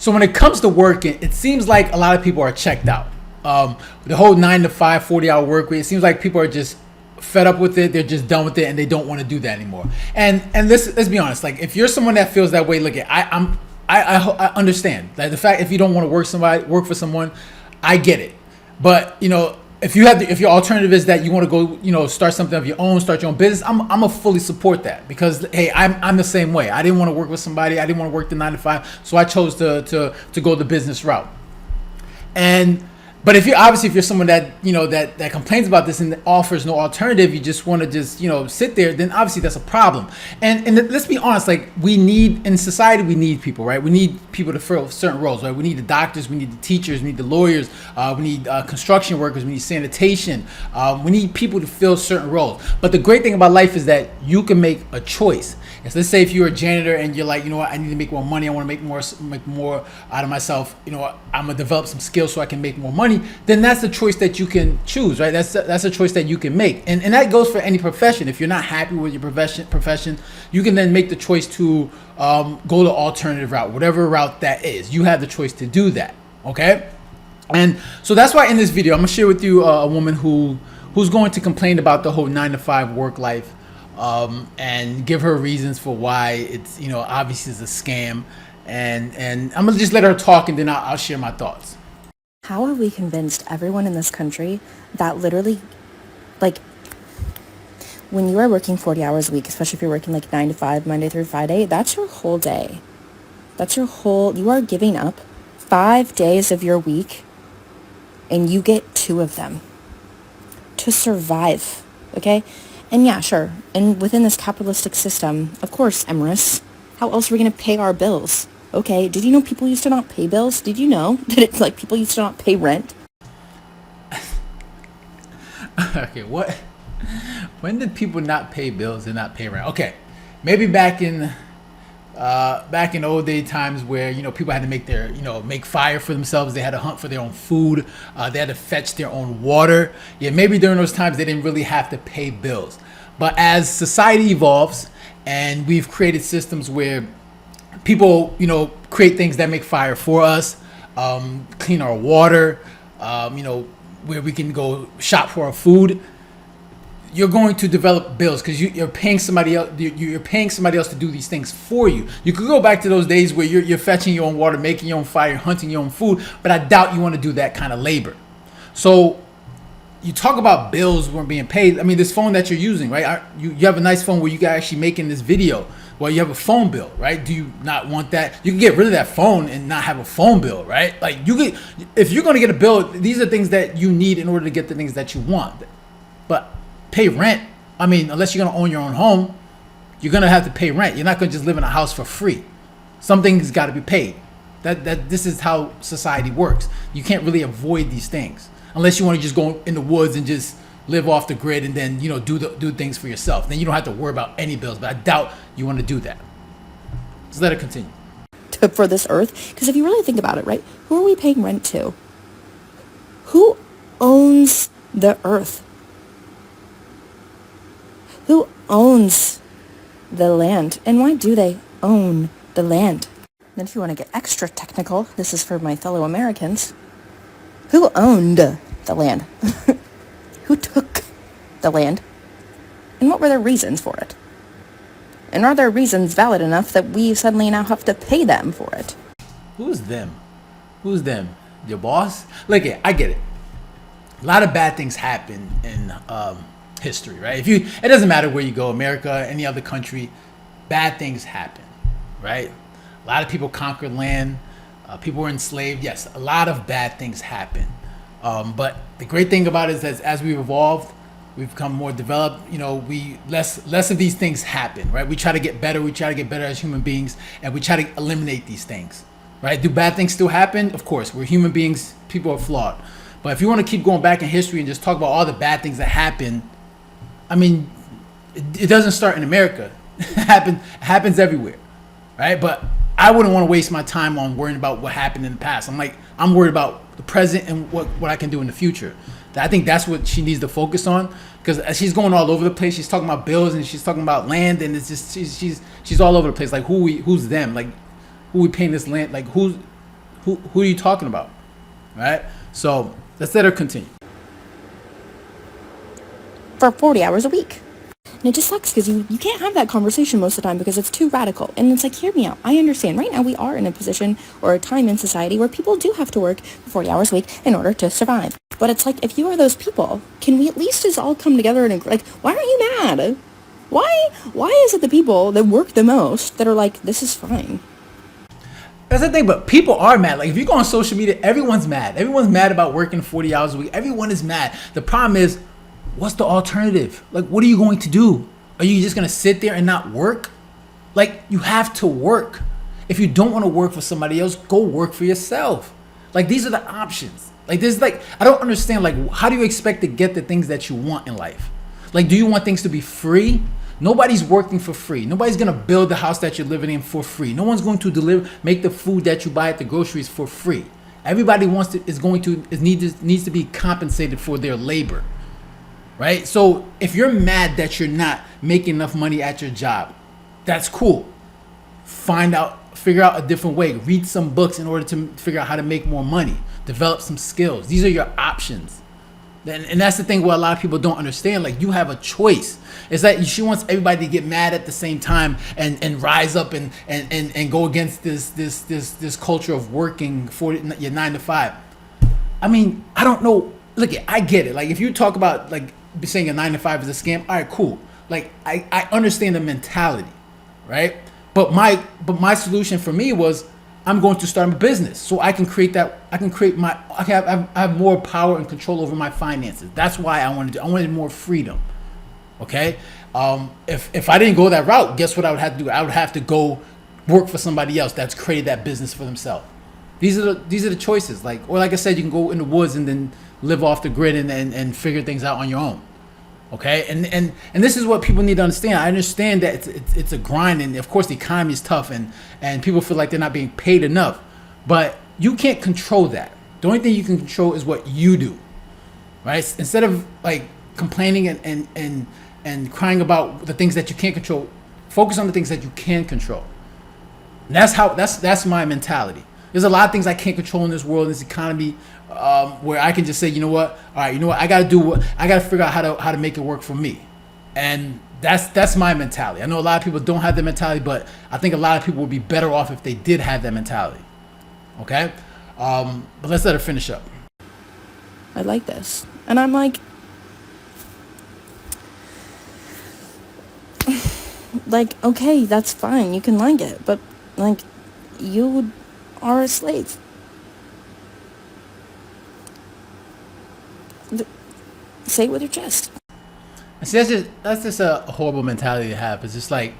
So when it comes to working, it seems like a lot of people are checked out. The whole 9 to 5, 40-hour work week, it seems like people are just fed up with it. They're just done with it, and they don't want to do that anymore. And let's be honest. Like, if you're someone that feels that way, look, I understand. Like, the fact, if you don't want to work for someone, I get it. But if your alternative is that you want to go, start something of your own, start your own business, I'm gonna fully support that, because hey, I'm the same way. I didn't want to work with somebody. I didn't want to work the 9 to 5, so I chose to go the business route. But if you're someone that that complains about this and offers no alternative, you just want to sit there, then obviously that's a problem. And let's be honest, like, in society we need people, right? We need people to fill certain roles, right? We need the doctors, we need the teachers, we need the lawyers, we need construction workers, we need sanitation, we need people to fill certain roles. But the great thing about life is that you can make a choice. And so let's say if you're a janitor and you're like, I need to make more money, I want to make more out of myself, I'm gonna develop some skills so I can make more money, then that's the choice that you can choose, right? That's a choice that you can make. And that goes for any profession. If you're not happy with your profession, you can then make the choice to go the alternative route, whatever route that is. You have the choice to do that, okay? And so that's why in this video, I'm gonna share with you a woman who's going to complain about the whole 9 to 5 work life, and give her reasons for why it's, obviously it's a scam. And I'm gonna just let her talk, and then I'll share my thoughts. How are we convinced, everyone in this country, that literally, like, when you are working 40 hours a week, especially if you're working like 9 to 5, Monday through Friday, that's your whole day. You are giving up 5 days of your week, and you get 2 of them to survive, okay? And yeah, sure, and within this capitalistic system, of course, Emrys, how else are we going to pay our bills? Okay, did you know people used to not pay bills? Did you know that it's like people used to not pay rent? Okay, what? When did people not pay bills and not pay rent? Okay, maybe back in old day times where people had to make fire for themselves. They had to hunt for their own food. They had to fetch their own water. Yeah, maybe during those times they didn't really have to pay bills. But as society evolves and we've created systems where people create things that make fire for us, clean our water, where we can go shop for our food, you're going to develop bills because you're paying somebody else. You're paying somebody else to do these things for you. You could go back to those days where you're fetching your own water, making your own fire, hunting your own food, but I doubt you want to do that kind of labor. So you talk about bills weren't being paid. I mean, this phone that you're using, right? You have a nice phone where you guys actually making this video. Well, you have a phone bill, right? Do you not want that? You can get rid of that phone and not have a phone bill, right? Like, if you're going to get a bill, these are things that you need in order to get the things that you want. But pay rent, I mean, unless you're going to own your own home, you're going to have to pay rent. You're not going to just live in a house for free. Something's got to be paid. This is how society works. You can't really avoid these things unless you want to just go in the woods and just live off the grid and then do things for yourself. Then you don't have to worry about any bills. But I doubt you want to do that. Just let it continue. For this earth, because if you really think about it, right, who are we paying rent to? Who owns the earth? Who owns the land? And why do they own the land? Then if you want to get extra technical, this is for my fellow Americans. Who owned the land? Who took the land? And what were their reasons for it? And are their reasons valid enough that we suddenly now have to pay them for it? Who's them? Who's them? Your boss? Look, I get it. A lot of bad things happen in history, right? It doesn't matter where you go, America, any other country, bad things happen, right? A lot of people conquered land. People were enslaved. Yes, a lot of bad things happen. But the great thing about it is that as we've evolved, we've become more developed. We less of these things happen, right? We try to get better. We try to get better as human beings, and we try to eliminate these things, right? Do bad things still happen? Of course, we're human beings. People are flawed. But if you want to keep going back in history and just talk about all the bad things that happen, I mean, it doesn't start in America. It happens everywhere, right? But I wouldn't want to waste my time on worrying about what happened in the past. I'm worried about the present and what I can do in the future. I think that's what she needs to focus on, because she's going all over the place. She's talking about bills and she's talking about land, and it's just she's all over the place. Like, who's them? Like, who we paying this land? Like, who are you talking about? Right? So let's let her continue. For 40 hours a week. And it just sucks because you can't have that conversation most of the time because it's too radical. And it's like, hear me out. I understand. Right now we are in a position or a time in society where people do have to work 40 hours a week in order to survive. But it's like, if you are those people, can we at least just all come together and, like, why aren't you mad? Why is it the people that work the most that are like, this is fine? That's the thing, but people are mad. Like, if you go on social media, everyone's mad. Everyone's mad about working 40 hours a week. Everyone is mad. The problem is, what's the alternative? Like, what are you going to do? Are you just going to sit there and not work? Like, you have to work. If you don't want to work for somebody else, go work for yourself. Like, these are the options. Like, there's like, I don't understand, like, how do you expect to get the things that you want in life? Like, do you want things to be free? Nobody's working for free. Nobody's going to build the house that you're living in for free. No one's going to make the food that you buy at the groceries for free. Everybody needs to be compensated for their labor. Right? So if you're mad that you're not making enough money at your job, that's cool. Figure out a different way. Read some books in order to figure out how to make more money. Develop some skills. These are your options. And that's the thing where a lot of people don't understand. Like, you have a choice. It's like she wants everybody to get mad at the same time and rise up and go against this culture of working for your 9 to 5. I mean, I don't know. Look, I get it. Like, if you talk about like saying a 9 to 5 is a scam, all right, cool. Like, I understand the mentality, right? But my solution for me was, I'm going to start a business so I can have more power and control over my finances. That's why I wanted more freedom. Okay. If I didn't go that route, guess what I would have to do? I would have to go work for somebody else that's created that business for themselves. These are the choices. Like I said, you can go in the woods and then live off the grid and figure things out on your own. Okay, and this is what people need to understand. I understand that it's a grind, and of course the economy is tough, and people feel like they're not being paid enough. But you can't control that. The only thing you can control is what you do, right? Instead of like complaining and crying about the things that you can't control, focus on the things that you can control. And that's my mentality. There's a lot of things I can't control in this world, in this economy, where I can just say, you know what? All right, you know what? I got to figure out how to make it work for me. And that's my mentality. I know a lot of people don't have that mentality, but I think a lot of people would be better off if they did have that mentality. Okay? But let's let her finish up. I like this. And I'm like, okay, that's fine. You can like it. But, like, you are a slave. Say it with your chest. See, that's just a horrible mentality to have. It's just like,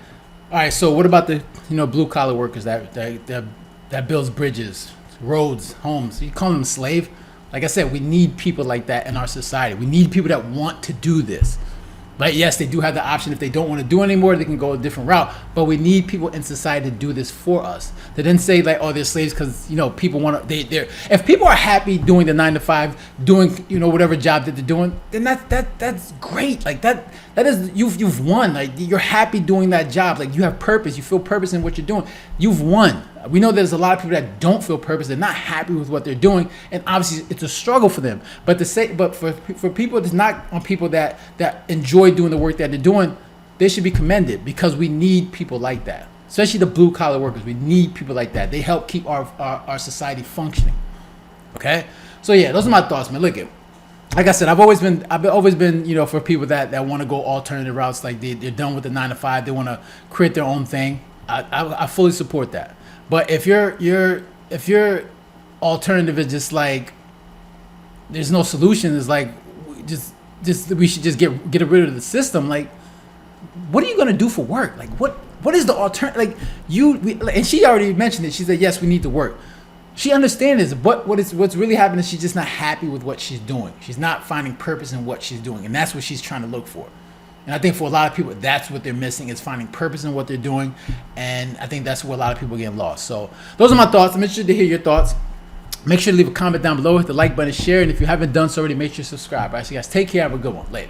all right, so what about the blue collar workers that builds bridges, roads, homes? You call them a slave? Like I said, we need people like that in our society. We need people that want to do this. But yes, they do have the option. If they don't want to do it anymore, they can go a different route. But we need people in society to do this for us. They didn't say like, oh, they're slaves because people want to. If people are happy doing the 9 to 5, doing whatever job that they're doing, then that's great. Like that is you've won. Like you're happy doing that job. Like you have purpose. You feel purpose in what you're doing. You've won. We know there's a lot of people that don't feel purpose. They're not happy with what they're doing, and obviously it's a struggle for them. But for people that's not on people that enjoy doing the work that they're doing, they should be commended because we need people like that. Especially the blue collar workers. We need people like that. They help keep our society functioning. Okay, so yeah, those are my thoughts, man. Look at. Like I said, I've always been, for people that want to go alternative routes, like they're done with the 9 to 5, they want to create their own thing. I fully support that. But if your alternative is just like there's no solution, it's like just we should just get rid of the system. Like, what are you gonna do for work? Like, what is the alternative? Like and she already mentioned it. She said yes, we need to work. She understands this, but what's really happening is she's just not happy with what she's doing. She's not finding purpose in what she's doing, and that's what she's trying to look for. And I think for a lot of people, that's what they're missing, is finding purpose in what they're doing. And I think that's where a lot of people are getting lost. So those are my thoughts. I'm interested to hear your thoughts. Make sure to leave a comment down below, hit the like button, share, and if you haven't done so already, make sure to subscribe. All right, so you guys take care. Have a good one. Later.